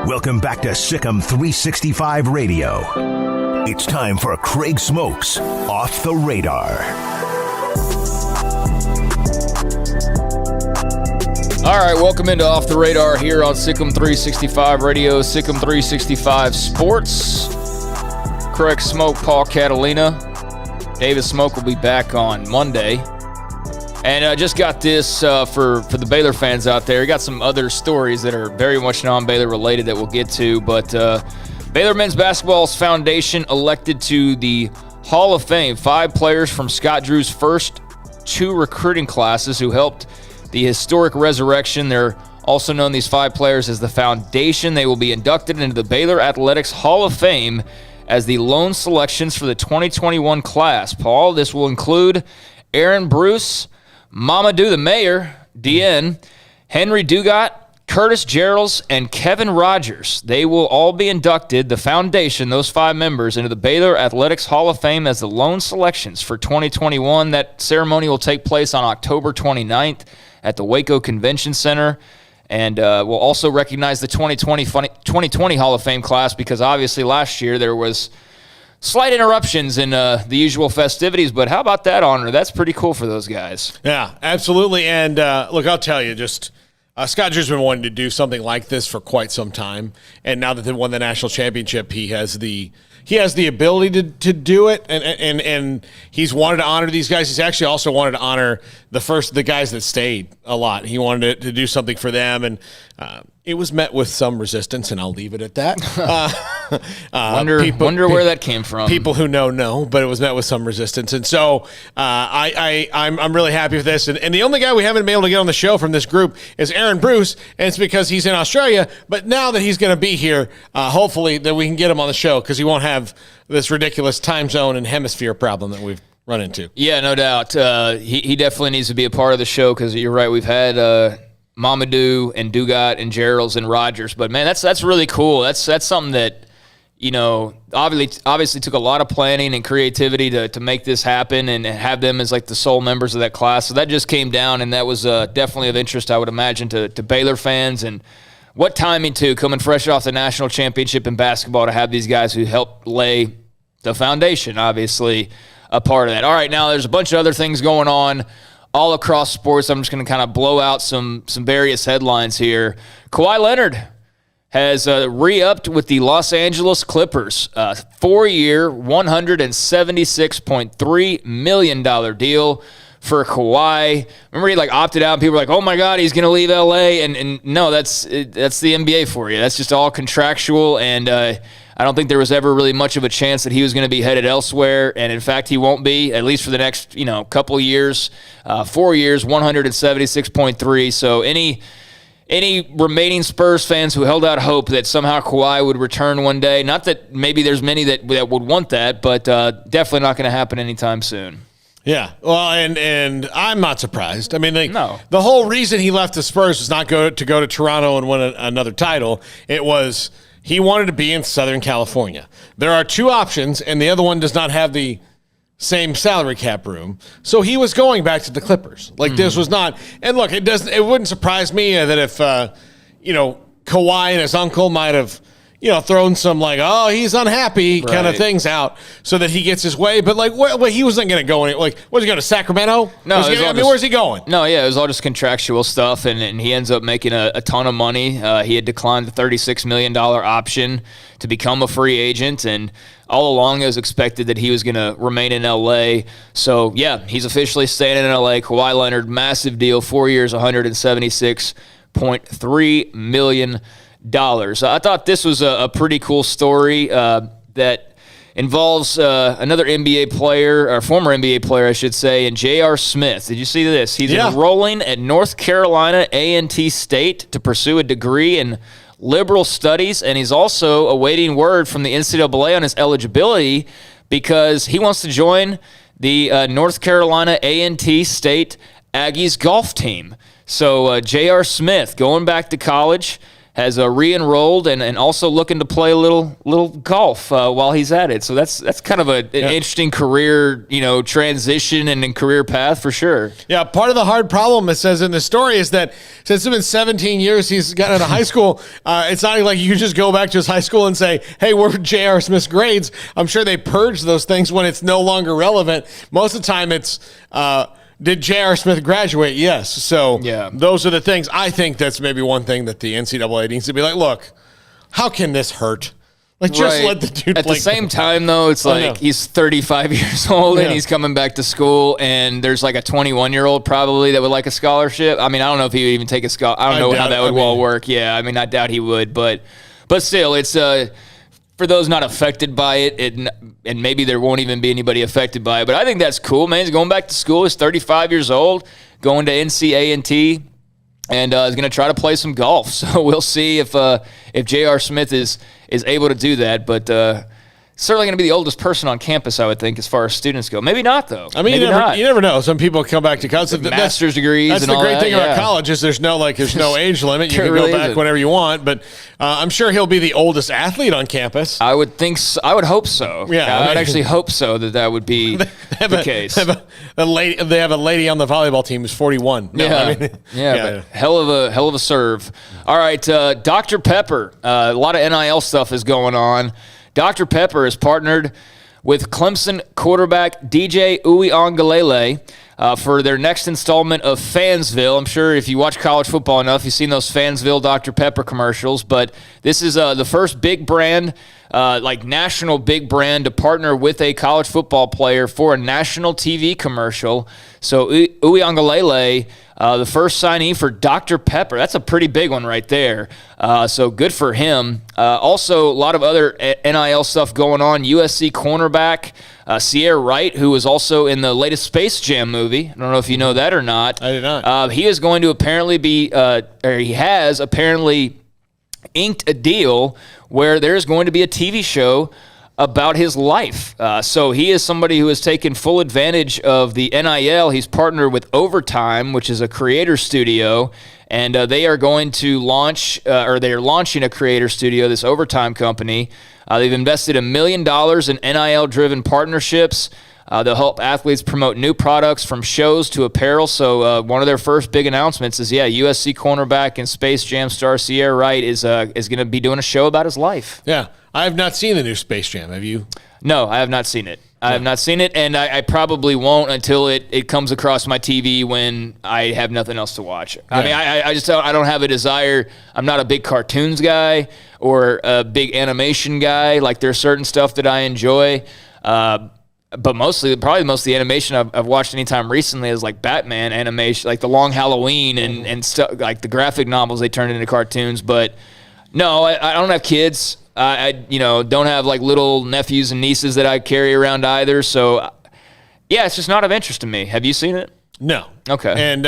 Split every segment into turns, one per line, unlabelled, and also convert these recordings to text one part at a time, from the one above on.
Welcome back to Sikkim 365 Radio. It's time for Craig Smoak's Off the Radar.
All right, welcome into Off the Radar here on Sikkim 365 Radio, Sikkim 365 Sports. Craig Smoak, Paul Catalina. David Smoak will be back on Monday. And I just got this for the Baylor fans out there. Got some other stories that are very much non-Baylor related that we'll get to. But Baylor Men's Basketball's foundation elected to the Hall of Fame 5 players from Scott Drew's first 2 recruiting classes who helped the historic resurrection. They're also known, these 5 players, as the foundation. They will be inducted into the Baylor Athletics Hall of Fame as the lone selections for the 2021 class. Paul, this will include Aaron Bruce, Mamadou the Mayor, DN, Henry Dugat, Curtis Geralds, and Kevin Rogers. They will all be inducted, the foundation, those 5 members, into the Baylor Athletics Hall of Fame as the lone selections for 2021. That ceremony will take place on October 29th at the Waco Convention Center. And we'll also recognize the 2020 Hall of Fame class because obviously last year there was slight interruptions in the usual festivities, but how about that honor? That's pretty cool for those guys.
Yeah, absolutely. And look, I'll tell you, just Scott Drew's been wanting to do something like this for quite some time, and now that they won the national championship, he has the ability to do it, and he's wanted to honor these guys. He's actually also wanted to honor the guys that stayed a lot. He wanted to do something for them, and it was met with some resistance, and I'll leave it at that.
Wonder where that came from.
People who know, but it was met with some resistance, and so I'm really happy with this. And the only guy we haven't been able to get on the show from this group is Aaron Bruce, and it's because he's in Australia. But now that he's going to be here, hopefully that we can get him on the show because he won't have this ridiculous time zone and hemisphere problem that we've run into.
Yeah, no doubt. He definitely needs to be a part of the show because you're right. We've had Mamadou and Dugat and Geralds and Rogers, but man, that's really cool. That's something that, you know, obviously took a lot of planning and creativity to make this happen and have them as like the sole members of that class. So that just came down, and that was definitely of interest, I would imagine, to Baylor fans. And what timing too, coming fresh off the national championship in basketball, to have these guys who helped lay the foundation, obviously a part of that. All right, now there's a bunch of other things going on all across sports. I'm just going to kind of blow out some various headlines here. Kawhi Leonard has re-upped with the Los Angeles Clippers. 4-year, $176.3 million deal for Kawhi. Remember, he opted out, and people were like, oh my God, he's going to leave LA. And no, that's the NBA for you. That's just all contractual, and I don't think there was ever really much of a chance that he was going to be headed elsewhere, and in fact, he won't be, at least for the next couple years. 4 years, $176.3. So any remaining Spurs fans who held out hope that somehow Kawhi would return one day, not that maybe there's many that would want that, but definitely not going to happen anytime soon.
Yeah, well, and I'm not surprised. I mean,
no.
The whole reason he left the Spurs was not to go to Toronto and win another title. It was he wanted to be in Southern California. There are 2 options, and the other one does not have the same salary cap room. So he was going back to the Clippers. This was not. And look, it wouldn't surprise me that if Kawhi and his uncle might have thrown some he's unhappy kind of things out so that he gets his way. But he wasn't going to go anywhere. Was he going to Sacramento?
No,
where's he going?
No, yeah, it was all just contractual stuff, and he ends up making a ton of money. He had declined the $36 million option to become a free agent, and all along it was expected that he was going to remain in L.A. So, yeah, he's officially staying in L.A. Kawhi Leonard, massive deal, 4 years, $176.3 million. I thought this was a pretty cool story that involves another NBA player, or former NBA player, I should say, and J.R. Smith. Did you see this? He's enrolling at North Carolina A&T State to pursue a degree in liberal studies, and he's also awaiting word from the NCAA on his eligibility because he wants to join the North Carolina A&T State Aggies golf team. So J.R. Smith going back to college, has re-enrolled and also looking to play a little golf while he's at it. So that's kind of an interesting career, transition and career path for sure.
Yeah, part of the hard problem, it says in the story, is that since it's been 17 years he's gotten out of high school, it's not like you can just go back to his high school and say, hey, we're J.R. Smith's grades. I'm sure they purge those things when it's no longer relevant. Most of the time it's did J.R. Smith graduate? Yes. So those are the things. I think that's maybe one thing that the NCAA needs to be like, look, how can this hurt? Like, just let the dude
play. At the same time, though, it's like he's 35 years old and he's coming back to school, and there's like a 21-year-old probably that would like a scholarship. I mean, I don't know if he would even take a scholarship. I don't know how that would all work. Yeah, I mean, I doubt he would. But still, it's for those not affected by it, and maybe there won't even be anybody affected by it. But I think that's cool, man. He's going back to school. He's 35 years old, going to NCA&T, and is going to try to play some golf. So we'll see if J.R. Smith is able to do that. But certainly going to be the oldest person on campus, I would think, as far as students go. Maybe not, though.
I mean, you never know. Some people come back to college.
Master's degrees
That's
and all
the great
that,
thing about college is there's no age limit. You can go back whenever you want. But I'm sure he'll be the oldest athlete on campus.
I would think so. I would hope so. Yeah, I would actually hope so that would be the case.
They have a lady on the volleyball team who's 41.
But hell of a serve. All right, Dr. Pepper. A lot of NIL stuff is going on. Dr. Pepper has partnered with Clemson quarterback DJ Uiagalelei for their next installment of Fansville. I'm sure if you watch college football enough, you've seen those Fansville Dr. Pepper commercials. But this is the first big brand, national big brand, to partner with a college football player for a national TV commercial. So Uiagalelei, the first signee for Dr. Pepper. That's a pretty big one right there. So good for him. Also, a lot of other NIL stuff going on. USC cornerback Sierra Wright, who was also in the latest Space Jam movie. I don't know if you know that or not.
I did not.
He is going to apparently be, or he has apparently inked a deal where there's going to be a TV show about his life. So he is somebody who has taken full advantage of the NIL. He's partnered with Overtime, which is a creator studio, and they are going to launch, or they are launching a creator studio, this Overtime company. They've invested $1 million in NIL-driven partnerships. They'll help athletes promote new products from shows to apparel. So one of their first big announcements is, USC cornerback and Space Jam star Sierra Wright is going to be doing a show about his life.
Yeah. I have not seen the new Space Jam. Have you?
No, I have not seen it. I have not seen it, and I probably won't until it comes across my TV when I have nothing else to watch. Yeah. I mean, I don't have a desire. I'm not a big cartoons guy or a big animation guy. Like, there's certain stuff that I enjoy, but most of the animation I've watched anytime recently is like Batman animation, like the Long Halloween and stuff, like the graphic novels they turned into cartoons. But no, I don't have kids. I don't have like little nephews and nieces that I carry around either. So, it's just not of interest to me. Have you seen it?
No.
Okay.
And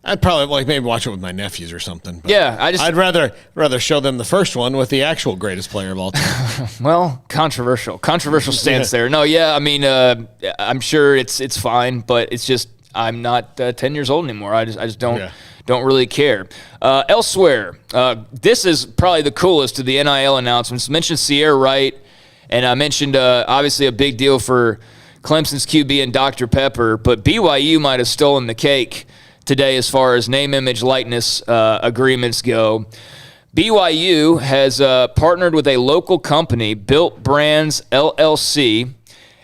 I'd probably maybe watch it with my nephews or something. But
I'd
rather show them the first one with the actual greatest player of all time.
Well, controversial stance there. No, I mean, I'm sure it's fine, but it's just I'm not 10 years old anymore. I just don't. Don't really care. Elsewhere, this is probably the coolest of the NIL announcements. Mentioned Sierra Wright, and I mentioned obviously a big deal for Clemson's QB and Dr. Pepper, but BYU might have stolen the cake today as far as name, image, likeness agreements go. BYU has partnered with a local company, Built Brands LLC.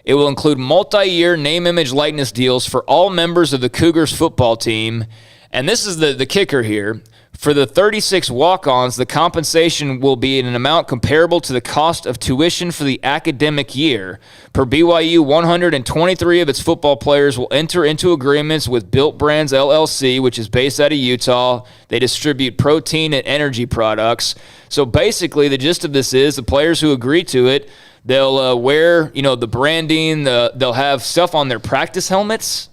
It will include multi-year name, image, likeness deals for all members of the Cougars football team. And this is the kicker here. For the 36 walk-ons, the compensation will be in an amount comparable to the cost of tuition for the academic year. Per BYU, 123 of its football players will enter into agreements with Built Brands LLC, which is based out of Utah. They distribute protein and energy products. So basically, the gist of this is the players who agree to it, they'll wear, the branding. They'll have stuff on their practice helmets,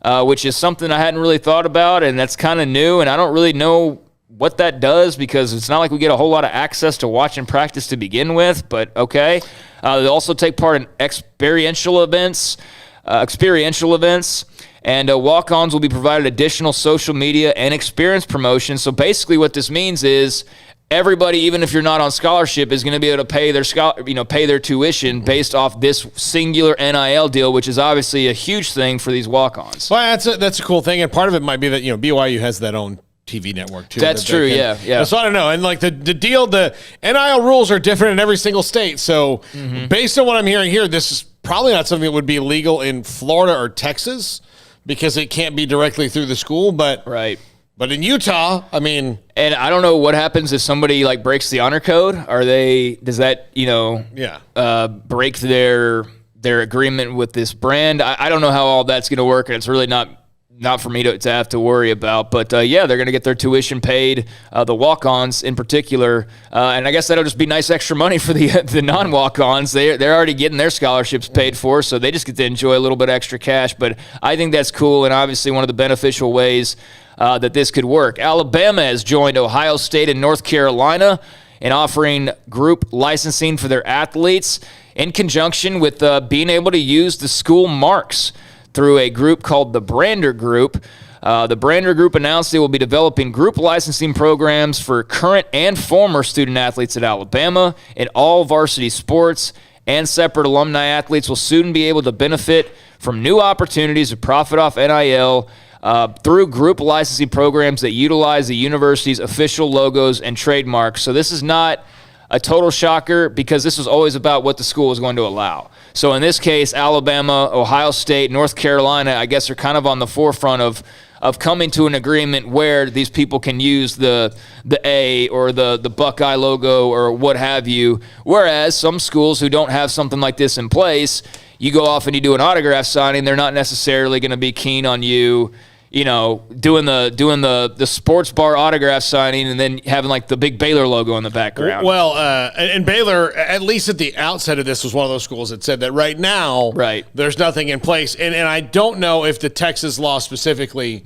which is something I hadn't really thought about, and that's kind of new, and I don't really know what that does because it's not like we get a whole lot of access to watching practice to begin with, but okay. They also take part in experiential events, and walk-ons will be provided additional social media and experience promotion. So basically what this means is everybody, even if you're not on scholarship, is going to be able to pay their tuition based off this singular NIL deal, which is obviously a huge thing for these walk-ons.
Well, that's a cool thing, and part of it might be that BYU has that own TV network too.
That's true. Yeah.
So I don't know, and like the deal, the NIL rules are different in every single state. So based on what I'm hearing here, this is probably not something that would be legal in Florida or Texas because it can't be directly through the school. But
right.
But in Utah, I mean,
and I don't know what happens if somebody like breaks the honor code. Does that break their agreement with this brand? I don't know how all that's going to work, and it's really not for me to have to worry about. But they're going to get their tuition paid, the walk-ons in particular, and I guess that'll just be nice extra money for the non-walk-ons. They're already getting their scholarships paid for, so they just get to enjoy a little bit extra cash. But I think that's cool, and obviously one of the beneficial ways that this could work. Alabama has joined Ohio State and North Carolina in offering group licensing for their athletes in conjunction with being able to use the school marks through a group called the Brander Group. The Brander Group announced they will be developing group licensing programs for current and former student athletes at Alabama in all varsity sports, and separate alumni athletes will soon be able to benefit from new opportunities to profit off NIL through group licensing programs that utilize the university's official logos and trademarks. So this is not a total shocker because this was always about what the school was going to allow. So in this case, Alabama, Ohio State, North Carolina, I guess are kind of on the forefront of coming to an agreement where these people can use the A or the Buckeye logo or what have you, whereas some schools who don't have something like this in place, you go off and you do an autograph signing, they're not necessarily going to be keen on you doing the sports bar autograph signing and then having like the big Baylor logo in the background.
Well, and Baylor, at least at the outset of this, was one of those schools that said that right now, there's nothing in place. And I don't know if the Texas law specifically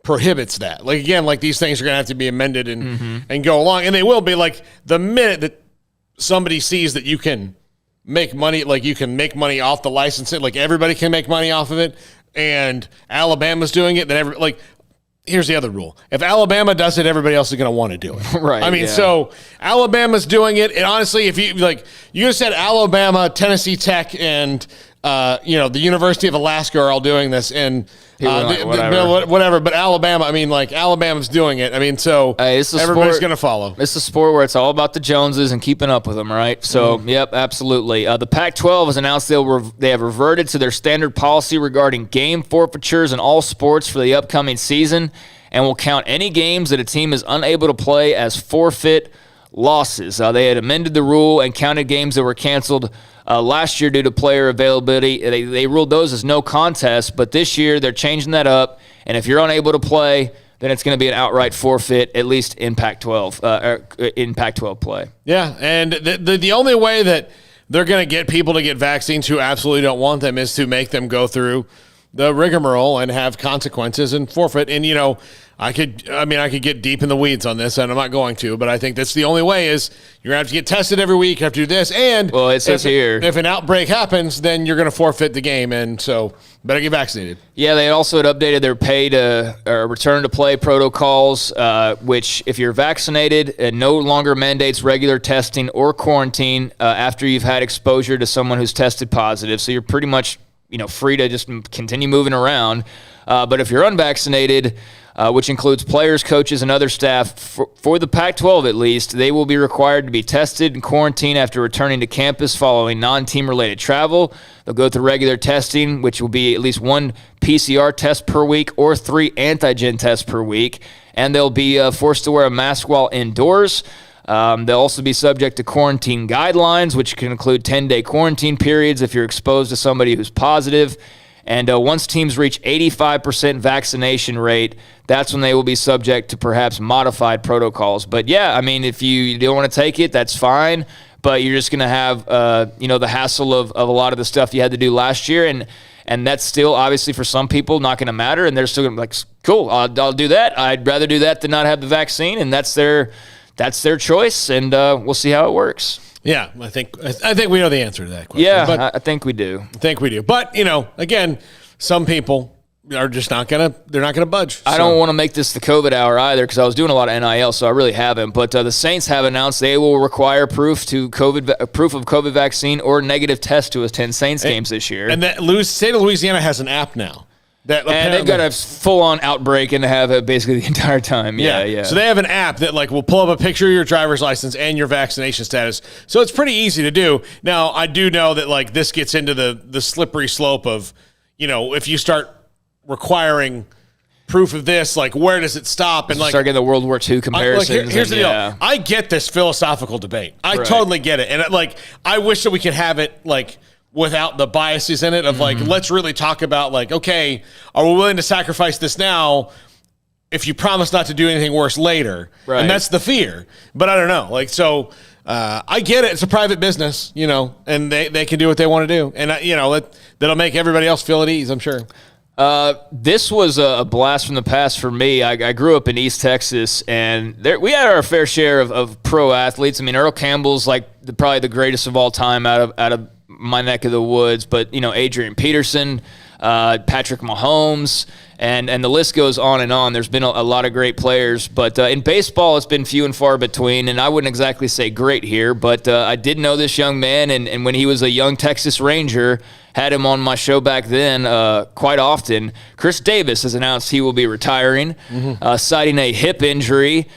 prohibits that. Like, again, like these things are going to have to be amended and go along. And they will be, like, the minute that somebody sees that you can make money, like you can make money off the licensing, like everybody can make money off of it, and Alabama's doing it, then here's the other rule. If Alabama does it, everybody else is going to want to do it.
Right.
I mean, so Alabama's doing it, and honestly, if you could have said Alabama, Tennessee Tech, and the University of Alaska are all doing this, and whatever. But Alabama, I mean, like Alabama's doing it. I mean, so everybody's going to follow.
It's a sport where it's all about the Joneses and keeping up with them, right? So, Yep, absolutely. The Pac-12 has announced they have reverted to their standard policy regarding game forfeitures in all sports for the upcoming season, and will count any games that a team is unable to play as forfeit losses. They had amended the rule and counted games that were canceled last year due to player availability. They ruled those as no contest, but this year they're changing that up, and if you're unable to play, then it's going to be an outright forfeit, at least in Pac-12 play.
Yeah, and the only way that they're going to get people to get vaccines who absolutely don't want them is to make them go through the rigmarole and have consequences and forfeit. And, I could get deep in the weeds on this, and I'm not going to, but I think that's the only way is you're going to have to get tested every week, you have to do this, and
it says here,
if an outbreak happens, then you're going to forfeit the game, and so better get vaccinated.
Yeah, they also had updated their pay to return to play protocols, which if you're vaccinated, it no longer mandates regular testing or quarantine after you've had exposure to someone who's tested positive, so you're pretty much free to just continue moving around. But if you're unvaccinated, which includes players, coaches, and other staff, for the Pac-12 at least, they will be required to be tested and quarantined after returning to campus following non-team related travel. They'll go through regular testing, which will be at least one PCR test per week or 3 antigen tests per week, and they'll be forced to wear a mask while indoors. They'll also be subject to quarantine guidelines, which can include 10-day quarantine periods if you're exposed to somebody who's positive. And once teams reach 85% vaccination rate, that's when they will be subject to perhaps modified protocols. But yeah, I mean, if you don't want to take it, that's fine. But you're just going to have, the hassle of a lot of the stuff you had to do last year. And that's still, obviously, for some people, not going to matter. And they're still going to be like, cool, I'll do that. I'd rather do that than not have the vaccine. And that's their choice. And we'll see how it works.
Yeah, I think we know the answer to that question.
Yeah, but I think we do.
But, again, some people are just not going to, they're not going to budge.
I don't want to make this the COVID hour either because I was doing a lot of NIL, so I really haven't. But the Saints have announced they will require proof of COVID vaccine or negative test to attend Saints games this year.
And that state of Louisiana has an app now.
And they've got a full-on outbreak and have it basically the entire time. Yeah.
So they have an app that will pull up a picture of your driver's license and your vaccination status. So it's pretty easy to do. Now, I do know that this gets into the slippery slope of, if you start requiring proof of this, where does it stop? And
start getting the World War II comparisons.
Here's the deal. I get this philosophical debate. I totally get it. And I wish that we could have it without the biases in it of let's really talk about okay, are we willing to sacrifice this now if you promise not to do anything worse later? Right. And that's the fear. But I don't know. So I get it. It's a private business, and they can do what they want to do. And, that'll make everybody else feel at ease, I'm sure.
This was a blast from the past for me. I grew up in East Texas, and we had our fair share of pro athletes. I mean, Earl Campbell's probably the greatest of all time out of my neck of the woods, but Adrian Peterson, Patrick Mahomes, and the list goes on and on. There's been a lot of great players, but in baseball it's been few and far between, and I wouldn't exactly say great here, but I did know this young man, and when he was a young Texas Ranger, had him on my show back then quite often. Chris Davis has announced he will be retiring, citing a hip injury.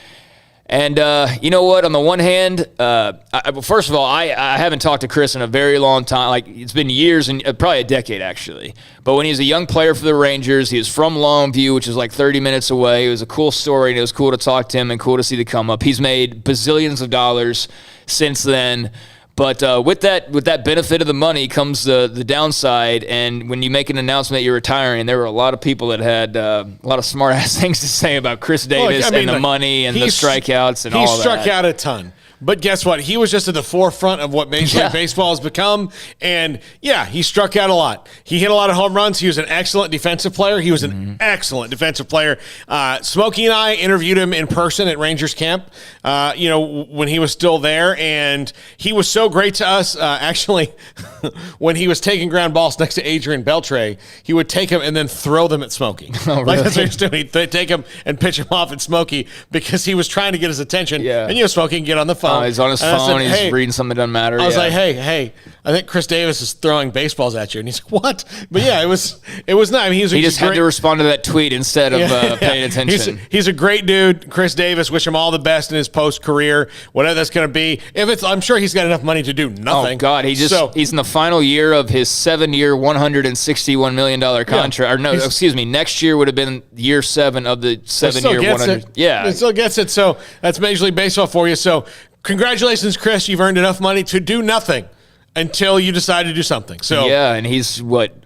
And you know what? On the one hand, first of all, I haven't talked to Chris in a very long time. It's been years and probably a decade, actually. But when he was a young player for the Rangers, he was from Longview, which is 30 minutes away. It was a cool story, and it was cool to talk to him and cool to see the come up. He's made bazillions of dollars since then. But with that benefit of the money comes the downside, and when you make an announcement that you're retiring, there were a lot of people that had a lot of smart-ass things to say about Chris Davis and the money and the strikeouts and all that.
He struck out a ton. But guess what? He was just at the forefront of what Major League Baseball has become. And, he struck out a lot. He hit a lot of home runs. He was an excellent defensive player. Smokey and I interviewed him in person at Rangers camp, when he was still there. And he was so great to us. Actually, when he was taking ground balls next to Adrian Beltre, he would take them and then throw them at Smokey.
Oh, really?
That's what he was doing. He'd take them and pitch them off at Smokey because he was trying to get his attention. Yeah. And, Smokey can get on the phone.
He's on his phone. He's reading something that doesn't matter.
I was like, hey, I think Chris Davis is throwing baseballs at you. And he's like, what? But it was nice. I mean,
he just had to respond to that tweet instead of paying attention.
He's a great dude, Chris Davis. Wish him all the best in his post career, whatever that's going to be. I'm sure he's got enough money to do nothing.
Oh God, he's in the final year of his 7-year, $161 million contract. Next year would have been year 7 of the 7-year, 100.
It still gets it. So that's Major League Baseball for you. So congratulations, Chris. You've earned enough money to do nothing until you decide to do something. So
and he's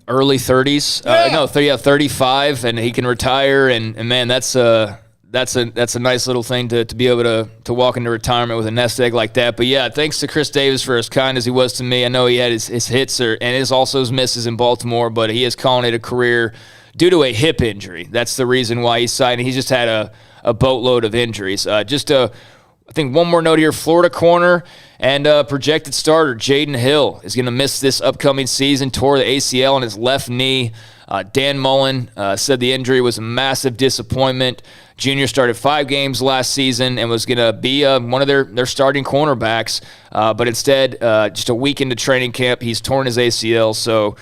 early 30s? 35, and he can retire. And man, that's a nice little thing to be able to walk into retirement with a nest egg like that. But thanks to Chris Davis for as kind as he was to me. I know he had his hits and his misses in Baltimore, but he is calling it a career due to a hip injury. That's the reason why he's signed. He's just had a boatload of injuries. I think one more note here, Florida corner and projected starter Jayden Hill is going to miss this upcoming season, tore the ACL on his left knee. Dan Mullen said the injury was a massive disappointment. Junior started 5 games last season and was going to be one of their starting cornerbacks, but instead, just a week into training camp, he's torn his ACL, so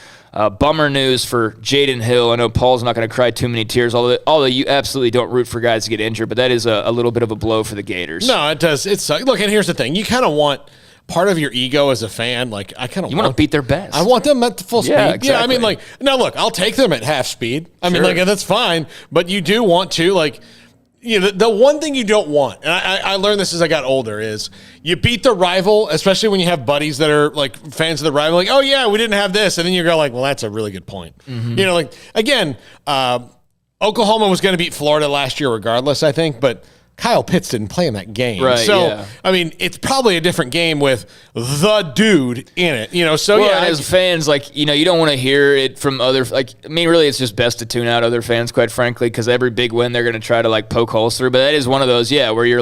bummer news for Jayden Hill. I know Paul's not going to cry too many tears, although you absolutely don't root for guys to get injured, but that is a little bit of a blow for the Gators.
No, it does. Look, and here's the thing. You kind of want part of your ego as a fan. I kind of
want to beat their best.
I want them at full speed.
Exactly.
Yeah, I mean, now look, I'll take them at half speed. I mean, that's fine, but you do want to, the one thing you don't want, and I learned this as I got older, is you beat the rival, especially when you have buddies that are fans of the rival, oh yeah, we didn't have this, and then you go well, that's a really good point. Mm-hmm. Again, Oklahoma was going to beat Florida last year regardless, I think, but Kyle Pitts didn't play in that game.
Right,
so, I mean, it's probably a different game with the dude in it,
as fans, you don't want to hear it from other, really it's just best to tune out other fans, quite frankly, because every big win they're going to try to poke holes through, but that is one of those, where you're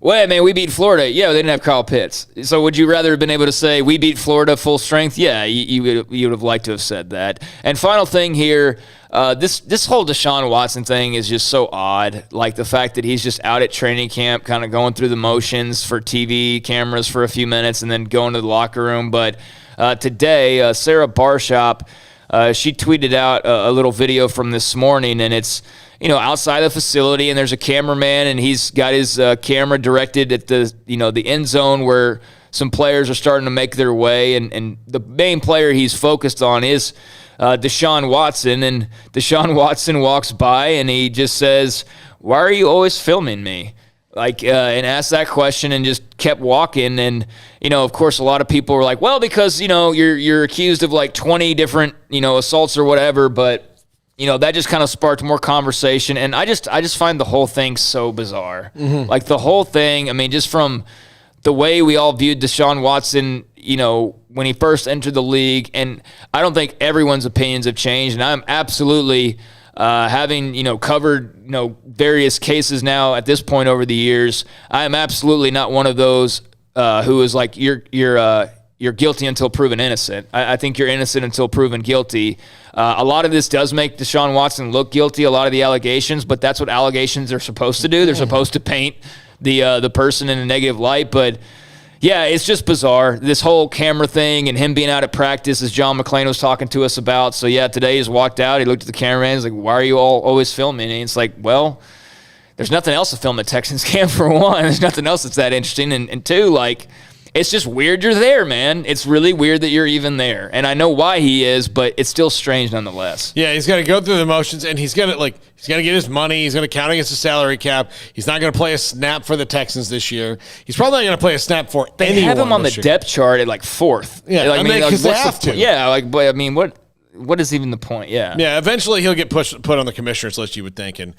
Well, man, we beat Florida. Yeah, they didn't have Kyle Pitts. So would you rather have been able to say we beat Florida full strength? Yeah, you would have liked to have said that. And final thing here, this whole Deshaun Watson thing is just so odd. Like the fact that he's just out at training camp kind of going through the motions for TV cameras for a few minutes and then going to the locker room. But today, Sarah Barshop, she tweeted out a little video from this morning, and it's outside the facility, and there's a cameraman, and he's got his camera directed at the end zone where some players are starting to make their way, and the main player he's focused on is Deshaun Watson, and Deshaun Watson walks by, and he just says, "Why are you always filming me?" And asked that question and just kept walking. And, of course, a lot of people were like, well, because, you're accused of like 20 different, assaults or whatever. But, that just kind of sparked more conversation. And I just find the whole thing so bizarre. Mm-hmm. Like the whole thing, I mean, just from the way we all viewed Deshaun Watson, when he first entered the league. And I don't think everyone's opinions have changed. And I'm absolutely having covered various cases now at this point over the years, I am absolutely not one of those who is like you're guilty until proven innocent. I think you're innocent until proven guilty. A lot of this does make Deshaun Watson look guilty, a lot of the allegations, but that's what allegations are supposed to do. They're supposed to paint the person in a negative light, but yeah, it's just bizarre, this whole camera thing and him being out at practice, as John McClain was talking to us about. So, yeah, today he's walked out. He looked at the cameraman. He's like, why are you all always filming? And it's like, well, there's nothing else to film at Texans camp, for one. There's nothing else that's that interesting. And two, like, it's just weird you're there, man. It's really weird that you're even there. And I know why he is, but it's still strange nonetheless.
Yeah, he's got to go through the motions, and he's got to get his money. He's going to count against the salary cap. He's not going to play a snap for the Texans this year. He's probably not going to play a snap for anyone.
They have him on the
year.
Depth chart at like fourth.
Yeah, because they have to.
Yeah, but I mean, what is even the point? Yeah.
Yeah, eventually he'll get put on the commissioner's list, you would think, and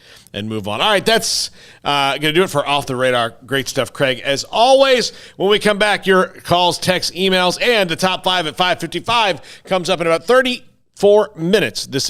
move on. All right, that's going to do it for Off the Radar. Great stuff, Craig. As always, when we come back, your calls, texts, emails, and the top 5 at 5:55 comes up in about 34 minutes. This